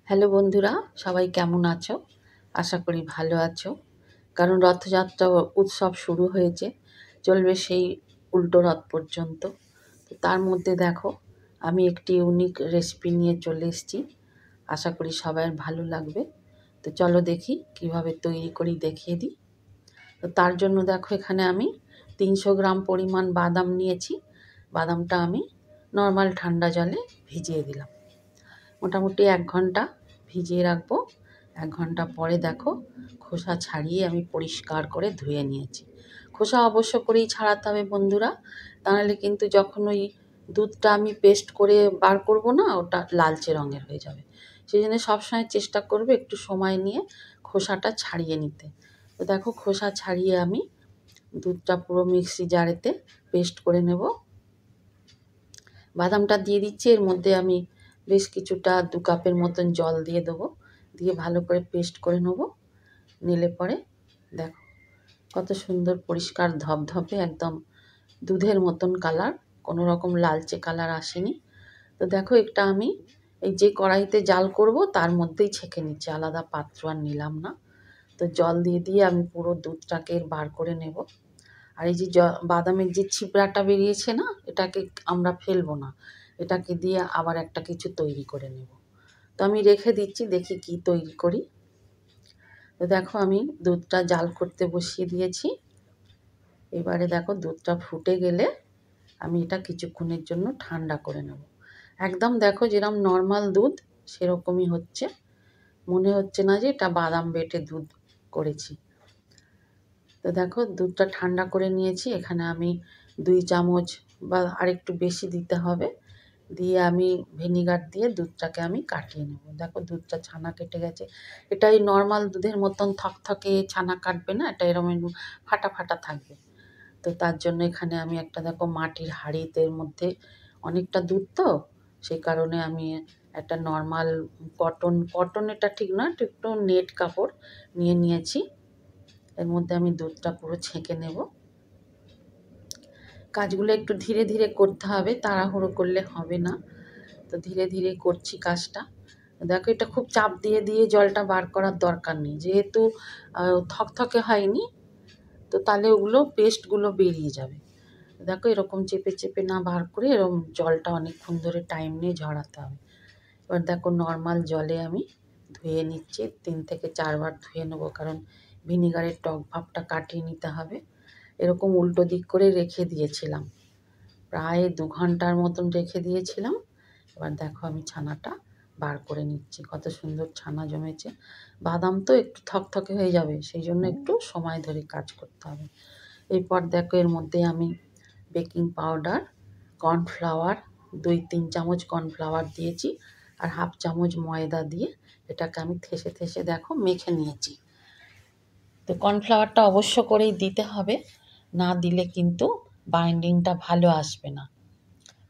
Hello বন্ধুরা, সবাই কেমন আছো? আশা করি ভালো আছো। কারণ রথযাত্রা উৎসব শুরু হয়েছে, চলবে সেই উল্টো রথ পর্যন্ত। তো তার মধ্যে দেখো, আমি একটি ইউনিক রেসিপি নিয়ে চলে এসেছি। আশা করি সবার ভালো লাগবে। তো চলো দেখি কিভাবে তৈরি করি, দেখিয়ে দিই। তো তার জন্য দেখো, এখানে আমি 300 গ্রাম পরিমাণ বাদাম নিয়েছি। বাদামটা আমি নর্মাল ঠান্ডা জলে ভিজিয়ে দিলাম। মোটামুটি 1 ঘন্টা ভিজিয়ে রাখবো। 1 ঘন্টা পরে দেখো, খোসা ছাড়িয়ে আমি পরিষ্কার করে ধুয়ে নিয়েছি। খোসা অবশ্য করেই ছাড়াতে হবে বন্ধুরা, তাহলে কিন্তু যখন ওই দুধটা আমি পেস্ট করে বার করব না, ওটা লালচে রঙের হয়ে যাবে। সেই জন্য সবসময় চেষ্টা করবে একটু সময় নিয়ে খোসাটা ছাড়িয়ে নিতে। তো দেখো, খোসা ছাড়িয়ে আমি দুধটা পুরো মিক্সি জারেতে পেস্ট করে নেব। বাদামটা দিয়ে দিচ্ছি, এর মধ্যে আমি বেশ কিছুটা 2 কাপের মতন জল দিয়ে দেবো। দিয়ে ভালো করে পেস্ট করে নেব। নিলে পরে দেখো কত সুন্দর পরিষ্কার ধপধপে একদম দুধের মতন কালার, কোনো রকম লালচে কালার আসেনি। তো দেখো, একটা আমি এই যে কড়াইতে জাল করব তার মধ্যেই ছেঁকে নিচ্ছি, আলাদা পাত্র আর নিলাম না। তো জল দিয়ে দিয়ে আমি পুরো দুধটাকে বার করে নেব। আর এই যে বাদামের যে ছিবড়াটা বেরিয়েছে না, এটাকে আমরা ফেলবো না, এটাকে দিয়ে আবার একটা কিছু তৈরি করে নেব। তো আমি রেখে দিচ্ছি, দেখি কি তৈরি করি। তো দেখো, আমি দুধটা জাল করতে বসিয়ে দিয়েছি। এবারে দেখো, দুধটা ফুটে গেলে আমি এটা কিছুক্ষণের জন্য ঠান্ডা করে নেব। একদম দেখো যেরকম নর্মাল দুধ সেরকমই হচ্ছে, মনে হচ্ছে না যে এটা বাদাম বেটে দুধ করেছি। তো দেখো, দুধটা ঠান্ডা করে নিয়েছি। এখানে আমি 2 চামচ বা আরেকটু বেশি দিতে হবে, দিয়ে আমি ভিনিগার দিয়ে দুধটাকে আমি কাটিয়ে নেব। দেখো, দুধটা ছানা কেটে গেছে। এটা এই নর্মাল দুধের মতন থকথকে ছানা কাটবে না, এটা এরকম ফাটা ফাটা থাকবে। তো তার জন্য এখানে আমি একটা দেখো মাটির হাঁড়িতে, এর মধ্যে অনেকটা দুধ, তো সেই কারণে আমি একটা নর্মাল কটন এটা ঠিক না, একটু নেট কাপড় নিয়ে নিয়েছি। এর মধ্যে আমি দুধটা পুরো ছেঁকে নেব। কাজগুলো একটু ধীরে ধীরে করতে হবে, তাড়াহুড়ো করলে হবে না। তো ধীরে ধীরে করছি কাজটা। দেখো, এটা খুব চাপ দিয়ে দিয়ে জলটা বার করার দরকার নেই, যেহেতু থকথকে হয়নি, তো তাহলে ওগুলো পেস্টগুলো বেরিয়ে যাবে। দেখো, এরকম চেপে চেপে না বার করে এরকম জলটা অনেকক্ষণ ধরে টাইম নিয়ে ঝরাতে হবে। এবার দেখো, নর্মাল জলে আমি ধুয়ে নিচ্ছি, 3 থেকে 4 বার ধুয়ে নেবো, কারণ ভিনিগারের টক ভাবটা কাটিয়ে নিতে হবে। এরকম উল্টো দিক করে রেখে দিয়েছিলাম, প্রায় 2 ঘন্টার মতন রেখে দিয়েছিলাম। এবার দেখো, আমি ছানাটা বার করে নিচ্ছি। কত সুন্দর ছানা জমেছে। বাদাম তো একটু থকথকে হয়ে যাবে, সেই জন্য একটু সময় ধরে কাজ করতে হবে। এরপর দেখো, এর মধ্যে আমি বেকিং পাউডার, কর্নফ্লাওয়ার 2-3 চামচ কর্নফ্লাওয়ার দিয়েছি, আর 1/2 চামচ ময়দা দিয়ে এটাকে আমি থেসে থেসে দেখো মেখে নিয়েছি। তো কর্নফ্লাওয়ারটা অবশ্য করেই দিতে হবে, না দিলে কিন্তু বাইন্ডিংটা ভালো আসবে না।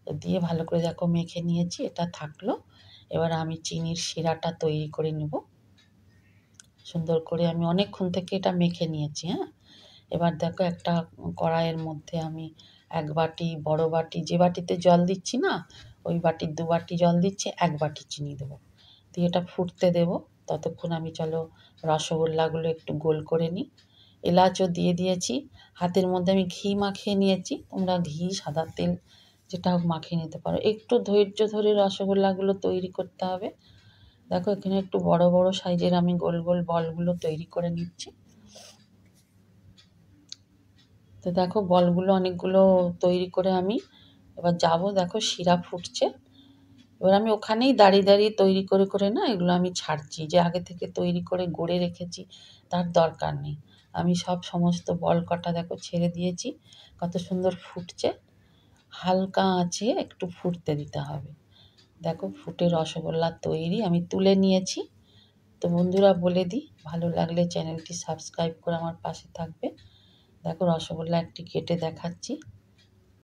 তো দিয়ে ভালো করে দেখো মেখে নিয়েছি, এটা থাকলো। এবার আমি চিনির শিরাটা তৈরি করে নেব। সুন্দর করে আমি অনেকক্ষণ থেকে এটা মেখে নিয়েছি। হ্যাঁ, এবার দেখো, একটা কড়াইয়ের মধ্যে আমি 1 বাটি, বড় বাটি যে বাটিতে জল দিচ্ছি না, ওই বাটির 2 বাটি জল দিচ্ছি, 1 বাটি চিনি দেবো। দিয়ে এটা ফুটতে দেবো। ততক্ষণ আমি চলো রসগোল্লাগুলো একটু গোল করে নিই। এলাচও দিয়ে দিয়েছি। হাতের মধ্যে আমি ঘি মাখিয়ে নিয়েছি, তোমরা ঘি, সাদা তেল যেটা হোক মাখিয়ে নিতে পারো। একটু ধৈর্য ধরে রসগোল্লাগুলো তৈরি করতে হবে। দেখো, এখানে একটু বড় বড় সাইজের আমি গোল গোল বলগুলো তৈরি করে নিচ্ছি। তো দেখো, বলগুলো অনেকগুলো তৈরি করে আমি এবার যাব। দেখো, শিরা ফুটছে। এবার আমি ওখানেই দাঁড়িয়ে দাঁড়িয়ে তৈরি করে করে না এগুলো আমি ছাড়ছি, যে আগে থেকে তৈরি করে গড়ে রেখেছি তার দরকার নেই। আমি সব সমস্ত বল কটা দেখো ছেড়ে দিয়েছি, কত সুন্দর ফুটছে। হালকা আঁচে একটু ফুটতে দিতে হবে। দেখো, ফুটে রসগোল্লা তৈরি, আমি তুলে নিয়েছি। তো বন্ধুরা, বলে দিই, ভালো লাগলে চ্যানেলটি সাবস্ক্রাইব করে আমার পাশে থাকবে। দেখো, রসগোল্লা একটি কেটে দেখাচ্ছি।